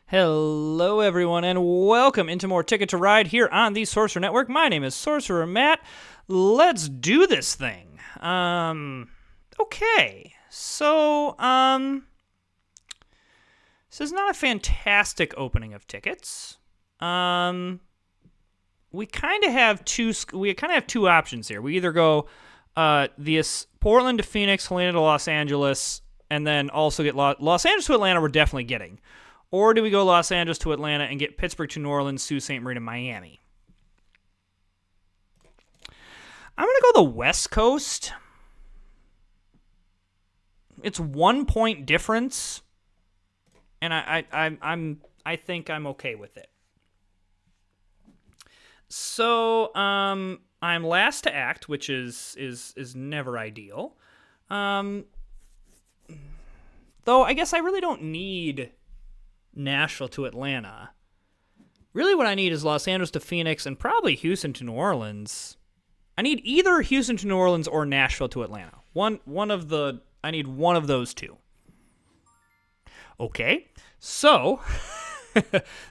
Hello, everyone, and welcome into more Ticket to Ride here on the Sorcerer Network. My name is Sorcerer Matt. Let's do this thing. Okay. This is not a fantastic opening of tickets. We kind of have two options here. We either go this Portland to Phoenix, Helena to Los Angeles, and then also get Los Angeles to Atlanta. We're definitely getting. Or do we go Los Angeles to Atlanta and get Pittsburgh to New Orleans, Sault Ste. Marie to Miami? I'm going to go the West Coast. It's 1 point difference, and I think I'm okay with it. So I'm last to act, which is never ideal. Though I guess I really don't need Nashville to Atlanta. Really what I need is Los Angeles to Phoenix and probably Houston to New Orleans. I need either Houston to New Orleans or Nashville to Atlanta. I need one of those two. Okay, so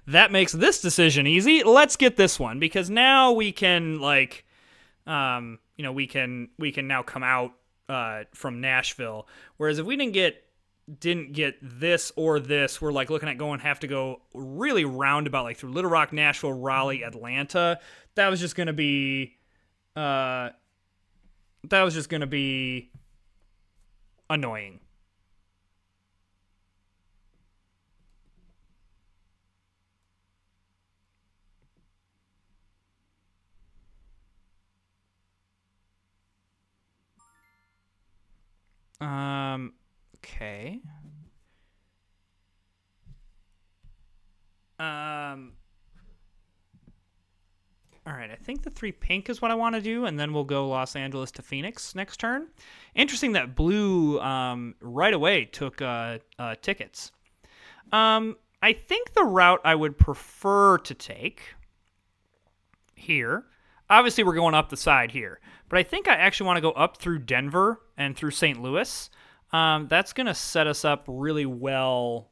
that makes this decision easy. Let's get this one, because now we can we can now come out from Nashville. Whereas if we didn't get this or this, we're looking at have to go really roundabout, through Little Rock, Nashville, Raleigh, Atlanta. That was just gonna be annoying. Okay. All right, I think the 3 pink is what I want to do, and then we'll go Los Angeles to Phoenix next turn. Interesting that blue right away took tickets. I think the route I would prefer to take here, obviously we're going up the side here, but I think I actually want to go up through Denver and through St. Louis. That's going to set us up really well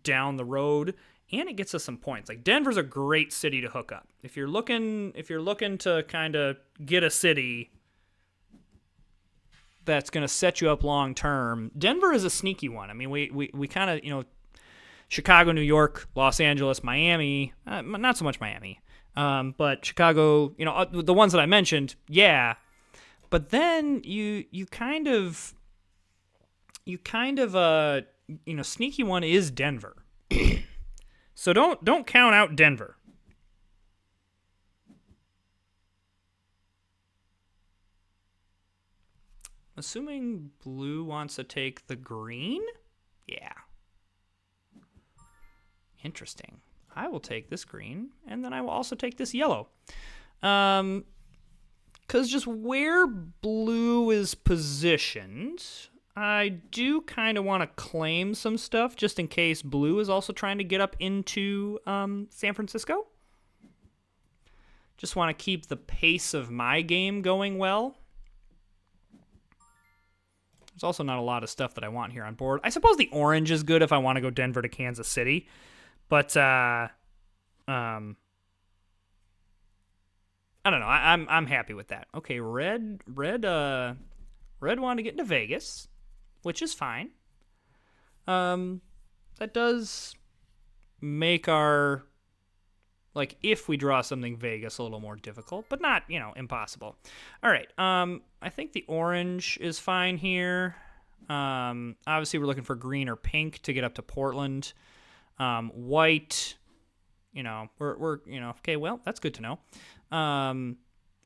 down the road, and it gets us some points. Denver's a great city to hook up. If you're looking to kind of get a city that's going to set you up long term, Denver is a sneaky one. I mean, we kind of, Chicago, New York, Los Angeles, Miami, not so much Miami, but Chicago, the ones that I mentioned, yeah. But then you kind of sneaky one is Denver. So don't count out Denver. Assuming blue wants to take the green? Yeah. Interesting. I will take this green, and then I will also take this yellow. Because just where blue is positioned, I do kind of want to claim some stuff just in case blue is also trying to get up into San Francisco. Just want to keep the pace of my game going well. There's also not a lot of stuff that I want here on board. I suppose the orange is good if I want to go Denver to Kansas City. But I don't know. I'm happy with that. Okay, red wanted to get into Vegas, which is fine. That does make our, if we draw something Vegas, a little more difficult, but not, impossible. All right. I think the orange is fine here. Obviously we're looking for green or pink to get up to Portland. White, we're okay, well, that's good to know.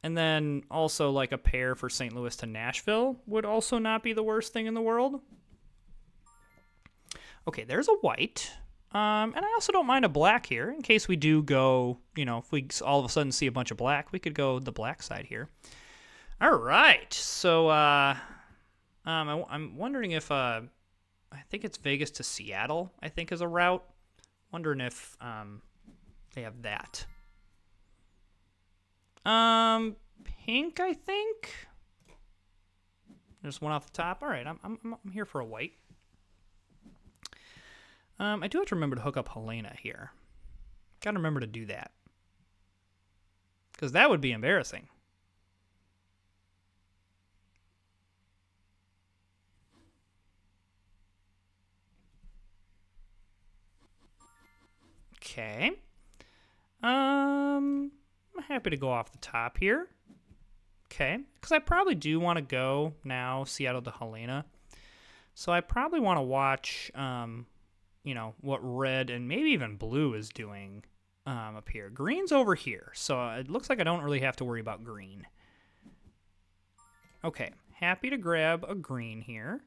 And then also a pair for St. Louis to Nashville would also not be the worst thing in the world. Okay, there's a white. And I also don't mind a black here in case we do go, if we all of a sudden see a bunch of black, we could go the black side here. All right. So I'm wondering if I think it's Vegas to Seattle, I think, is a route. Wondering if they have that. Pink, I think. There's one off the top. All right, I'm here for a white. I do have to remember to hook up Helena here. Gotta remember to do that. Because that would be embarrassing. Okay. I'm happy to go off the top here. Okay. Because I probably do want to go now Seattle to Helena. So I probably want to watch, you know, what red and maybe even blue is doing up here. Green's over here. So it looks like I don't really have to worry about green. Okay. Happy to grab a green here.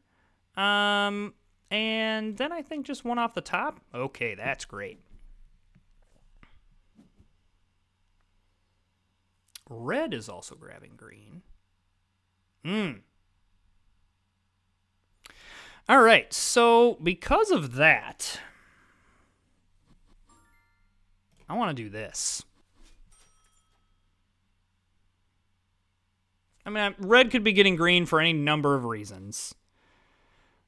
And then I think just one off the top. Okay, that's great. Red is also grabbing green. All right, so because of that, I want to do this. I mean, red could be getting green for any number of reasons.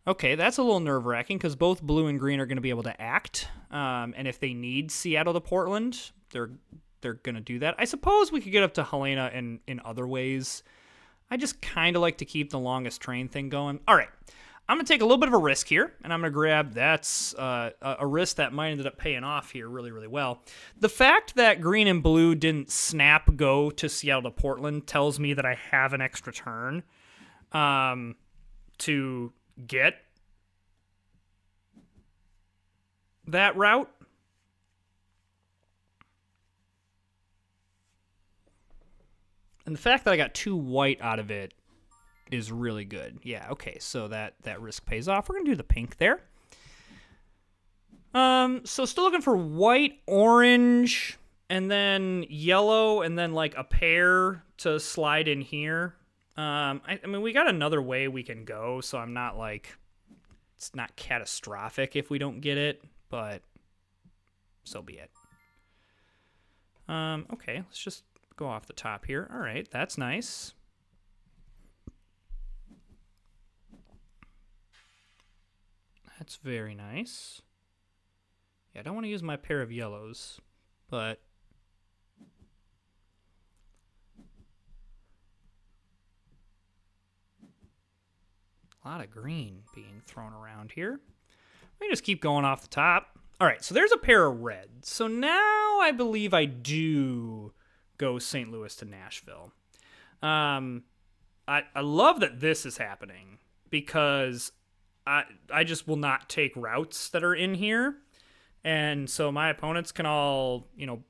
Okay, that's a little nerve-wracking because both blue and green are going to be able to act. And if they need Seattle to Portland, they're going to do that. I suppose we could get up to Helena in other ways. I just kind of like to keep the longest train thing going. All right, I'm going to take a little bit of a risk here, and I'm going to grab that's a risk that might end up paying off here really, really well. The fact that green and blue didn't snap go to Seattle to Portland tells me that I have an extra turn to get that route. And the fact that I got 2 white out of it is really good. Yeah, okay, so that risk pays off. We're going to do the pink there. So still looking for white, orange, and then yellow, and then like a pair to slide in here. I mean, we got another way we can go, so I'm not like, it's not catastrophic if we don't get it, but so be it. Okay, let's just go off the top here. All right, that's nice. That's very nice. Yeah, I don't want to use my pair of yellows, but a lot of green being thrown around here. We can just keep going off the top. All right, so there's a pair of reds. So now I believe I do go St. Louis to Nashville. I love that this is happening because I just will not take routes that are in here. And so my opponents can all, you know,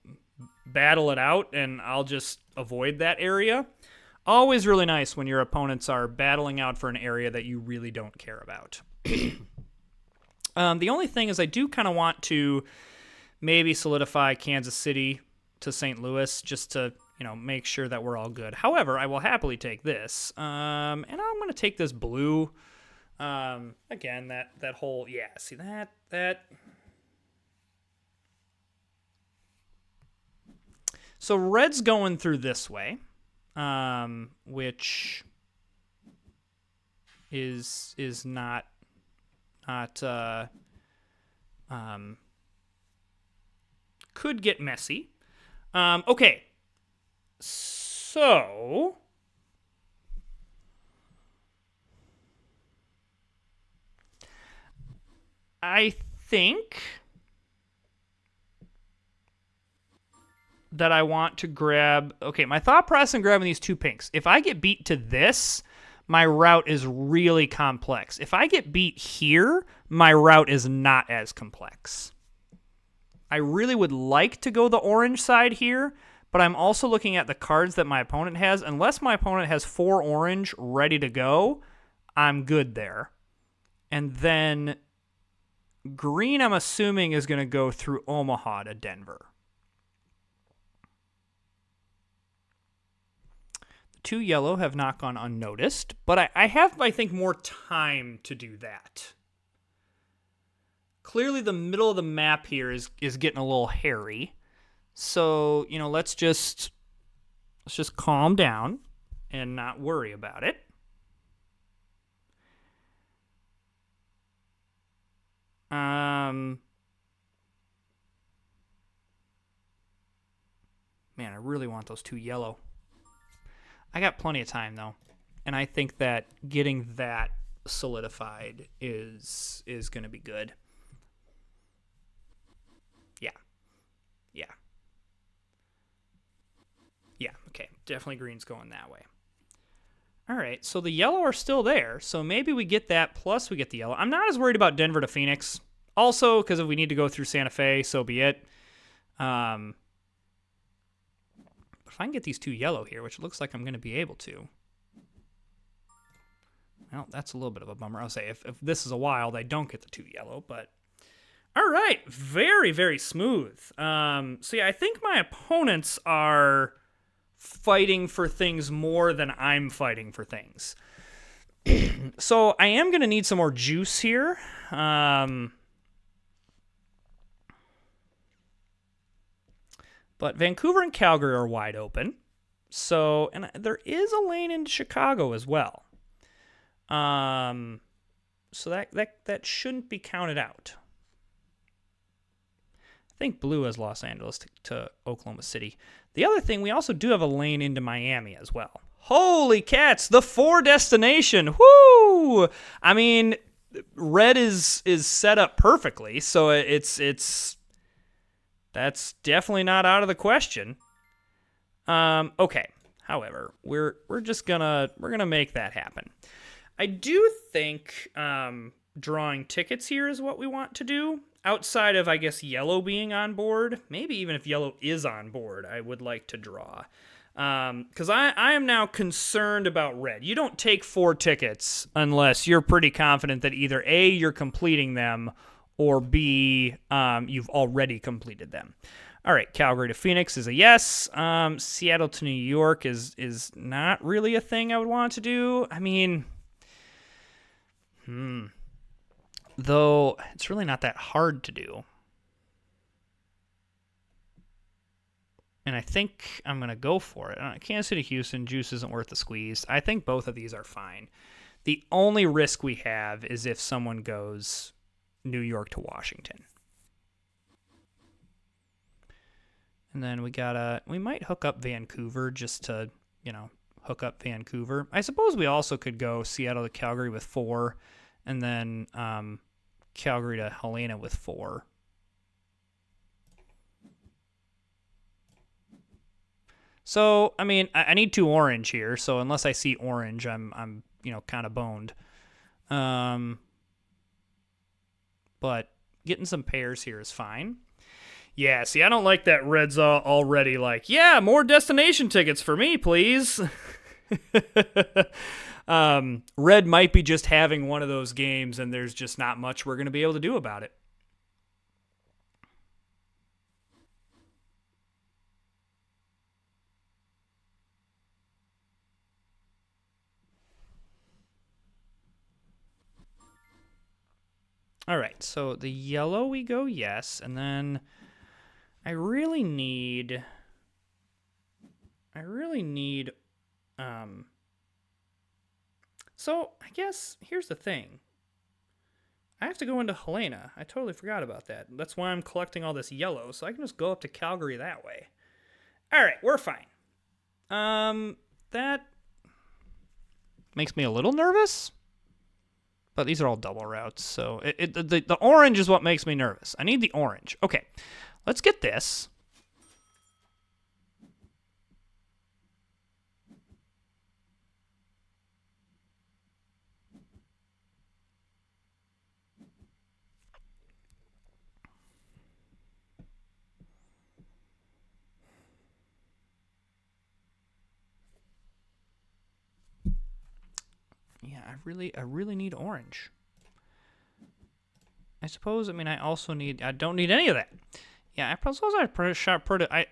battle it out, and I'll just avoid that area. Always really nice when your opponents are battling out for an area that you really don't care about. The only thing is I do kind of want to maybe solidify Kansas City to St. Louis just to, you know, make sure that we're all good. However, I will happily take this. And I'm going to take this blue. Again, that whole, yeah, see that. So red's going through this way, which is not could get messy. Okay, so I think that I want to grab... Okay, my thought process in grabbing these 2 pinks. If I get beat to this, my route is really complex. If I get beat here, my route is not as complex. I really would like to go the orange side here, but I'm also looking at the cards that my opponent has. Unless my opponent has 4 orange ready to go, I'm good there. And then green, I'm assuming, is going to go through Omaha to Denver. 2 yellow have not gone unnoticed, but I have, I think, more time to do that. Clearly, the middle of the map here is getting a little hairy. So, you know, let's just calm down and not worry about it. Man, I really want those 2 yellow. I got plenty of time though, and I think that getting that solidified is going to be good. Yeah. Yeah. Yeah, okay. Definitely green's going that way. All right, so the yellow are still there, so maybe we get that plus we get the yellow. I'm not as worried about Denver to Phoenix. Also, because if we need to go through Santa Fe, so be it. If I can get these 2 yellow here, which looks like I'm going to be able to. Well, that's a little bit of a bummer. I'll say if this is a wild, I don't get the 2 yellow, but... All right, very, very smooth. So yeah, I think my opponents are fighting for things more than I'm fighting for things. So I am going to need some more juice here. But Vancouver and Calgary are wide open. So, and there is a lane into Chicago as well. So that shouldn't be counted out. I think blue has Los Angeles to Oklahoma City. The other thing, we also do have a lane into Miami as well. Holy cats, the 4 destination. Woo! I mean, red is set up perfectly, so it's that's definitely not out of the question. Okay. However, we're gonna make that happen. I do think drawing tickets here is what we want to do. Outside of, I guess, yellow being on board, maybe even if yellow is on board, I would like to draw. Because I am now concerned about red. You don't take 4 tickets unless you're pretty confident that either A, you're completing them, or B, you've already completed them. All right, Calgary to Phoenix is a yes. Seattle to New York is not really a thing I would want to do. I mean, though it's really not that hard to do. And I think I'm going to go for it. Kansas City, Houston, juice isn't worth the squeeze. I think both of these are fine. The only risk we have is if someone goes New York to Washington. And then we might hook up Vancouver just to, hook up Vancouver. I suppose we also could go Seattle to Calgary with 4, and then Calgary to Helena with 4. So, I mean, I need 2 orange here, so unless I see orange, I'm kind of boned. But getting some pairs here is fine. Yeah, see, I don't like that red's already like, yeah, more destination tickets for me, please. Red might be just having one of those games, and there's just not much we're going to be able to do about it. All right, so the yellow we go yes, and then I really need so I guess here's the thing. I have to go into Helena. I totally forgot about that. That's why I'm collecting all this yellow, so I can just go up to Calgary that way. All right, we're fine. That makes me a little nervous. But these are all double routes, so the orange is what makes me nervous. I need the orange. Okay, let's get this. Yeah, I really need orange. I suppose, I mean, I don't need any of that. Yeah, I suppose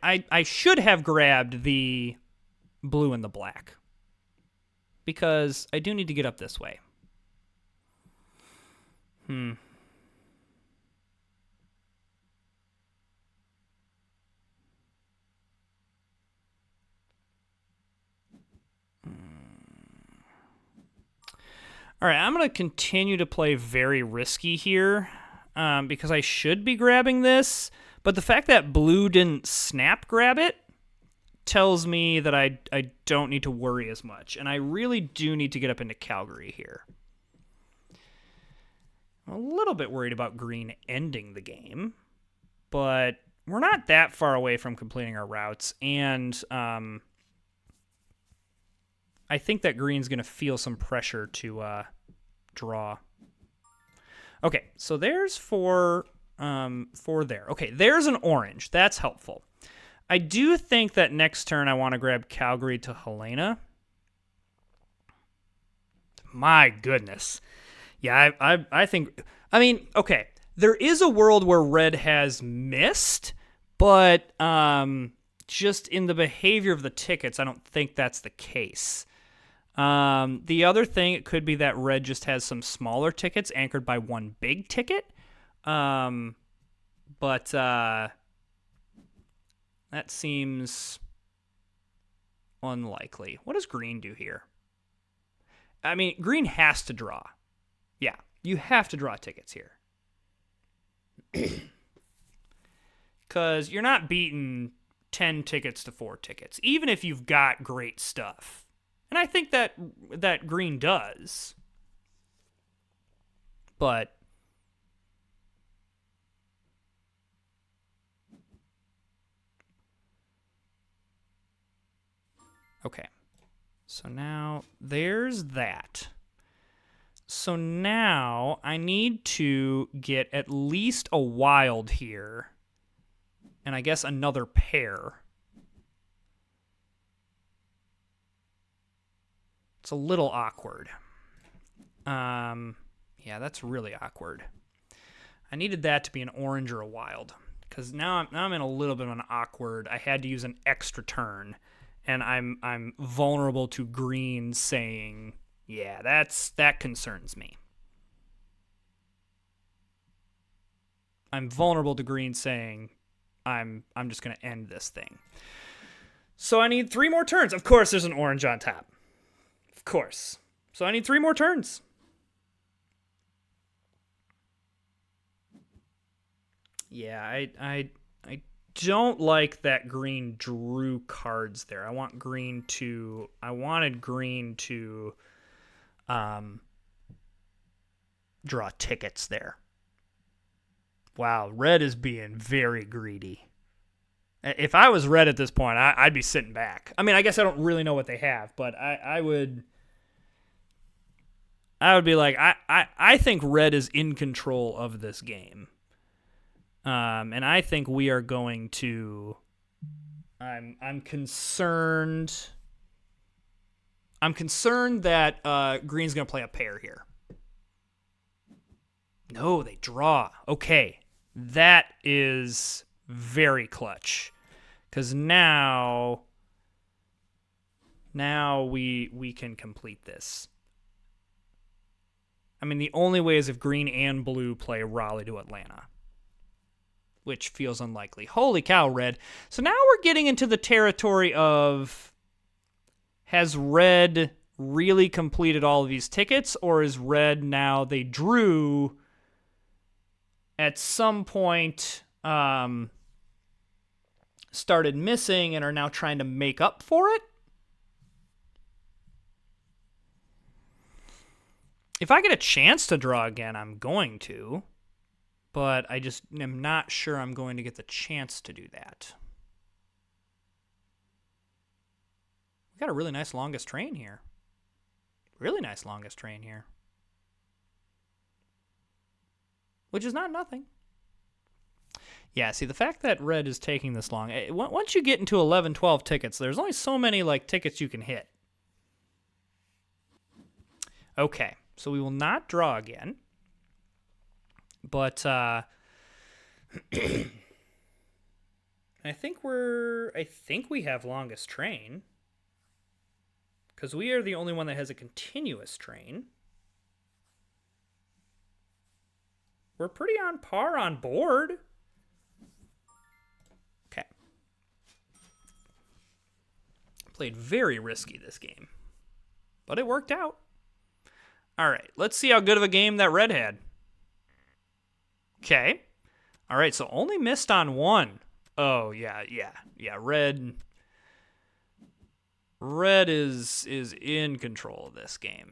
I should have grabbed the blue and the black. Because I do need to get up this way. All right, I'm going to continue to play very risky here. because I should be grabbing this, but the fact that blue didn't snap grab it tells me that I don't need to worry as much, and I really do need to get up into Calgary here. I'm a little bit worried about green ending the game, but we're not that far away from completing our routes, and I think that green's going to feel some pressure to draw. Okay, so there's four there. Okay, there's an orange. That's helpful. I do think that next turn I want to grab Calgary to Helena. My goodness. Yeah, I think... I mean, okay, there is a world where red has missed, but just in the behavior of the tickets, I don't think that's the case. The other thing, it could be that red just has some smaller tickets anchored by one big ticket. But that seems unlikely. What does green do here? I mean, green has to draw. Yeah, you have to draw tickets here. Because you're not beating 10 tickets to 4 tickets, even if you've got great stuff. And I think that green does. But okay. So now there's that. So now I need to get at least a wild here. And I guess another pair. It's a little awkward. Yeah, that's really awkward. I needed that to be an orange or a wild. Because now I'm in a little bit of an awkward. I had to use an extra turn. And I'm vulnerable to green saying, yeah, that concerns me. I'm vulnerable to green saying, I'm just going to end this thing. So I need 3 more turns. Of course there's an orange on top. Of course. So I need 3 more turns. Yeah, I don't like that green drew cards there. I wanted green to draw tickets there. Wow, red is being very greedy. If I was red at this point, I'd be sitting back. I mean, I guess I don't really know what they have, but I would be like, I think red is in control of this game. And I think we are going to... I'm concerned... I'm concerned that green's going to play a pair here. No, they draw. Okay. That is very clutch. Because now we can complete this. I mean, the only way is if green and blue play Raleigh to Atlanta, which feels unlikely. Holy cow, red. So now we're getting into the territory of, has red really completed all of these tickets, or is red now, they drew at some point, started missing and are now trying to make up for it? If I get a chance to draw again, I'm going to. But I just am not sure I'm going to get the chance to do that. We got a really nice longest train here. Really nice longest train here. Which is not nothing. Yeah, see, the fact that red is taking this long, once you get into 11, 12 tickets, there's only so many tickets you can hit. Okay, so we will not draw again. But I think we have longest train, because we are the only one that has a continuous train. We're pretty on par on board. Okay. Played very risky this game, but it worked out. All right, let's see how good of a game that red had. Okay. All right, so only missed on one. Oh, yeah. Red is in control of this game.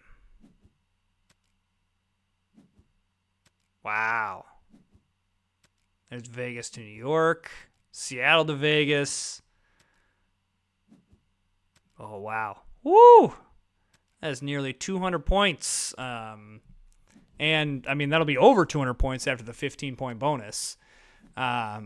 Wow. There's Vegas to New York, Seattle to Vegas. Oh, wow. Woo! That's nearly 200 points. And, I mean, that'll be over 200 points after the 15-point bonus. Yeah.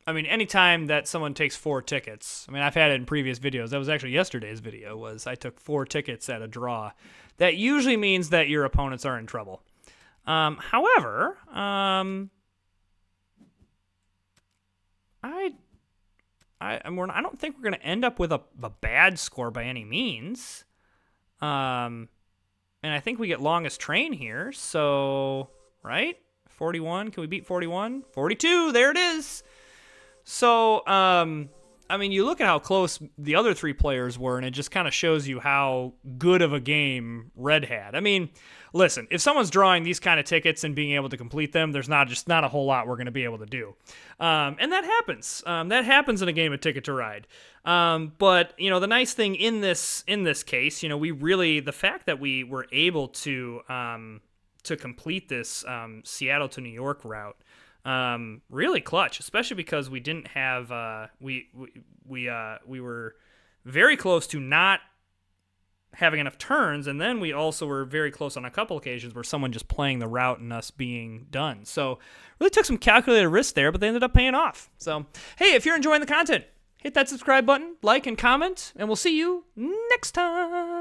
I mean, anytime that someone takes 4 tickets, I mean, I've had it in previous videos. That was actually yesterday's video, was I took 4 tickets at a draw. That usually means that your opponents are in trouble. However, I don't think we're going to end up with a bad score by any means. And I think we get longest train here, so, right? 41, can we beat 41? 42, there it is! So, I mean, you look at how close the other 3 players were, and it just kind of shows you how good of a game Red had. I mean, listen, if someone's drawing these kind of tickets and being able to complete them, there's not a whole lot we're going to be able to do. And that happens. That happens in a game of Ticket to Ride. But, you know, the nice thing in this case, you know, the fact that we were able to complete this Seattle to New York route, really clutch, especially because we didn't have we were very close to not having enough turns, and then we also were very close on a couple occasions where someone just playing the route and us being done. So really took some calculated risks there, but they ended up paying off. So hey, if you're enjoying the content, hit that subscribe button, like and comment, and we'll see you next time.